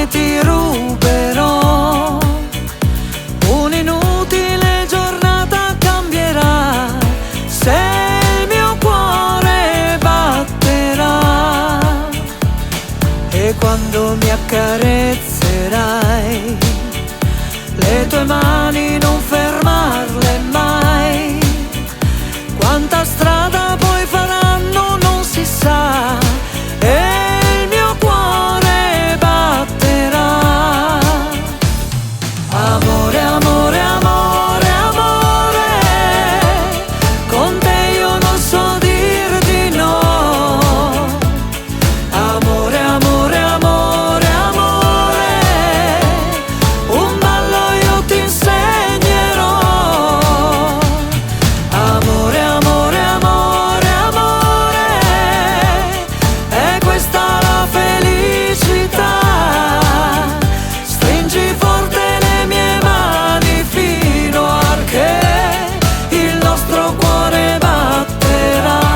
ti ruberò. Un'inutile giornata cambierà se il mio cuore batterà. E quando mi accarezzerai, le tue mani non fermarle mai. Quanta strada poi faranno non si sa, e il mio cuore batterà. Amore, amore, amore, amore, con te io non so dir di no. Amore, amore, amore, amore, un ballo io ti insegnerò. Amore, amore, amore, amore, è questa la felicità. Stringi forte le mie mani fino a che il nostro cuore batterà.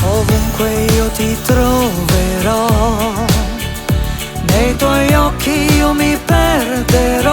Ovunque io ti troverò, nei tuoi occhi io mi perderò.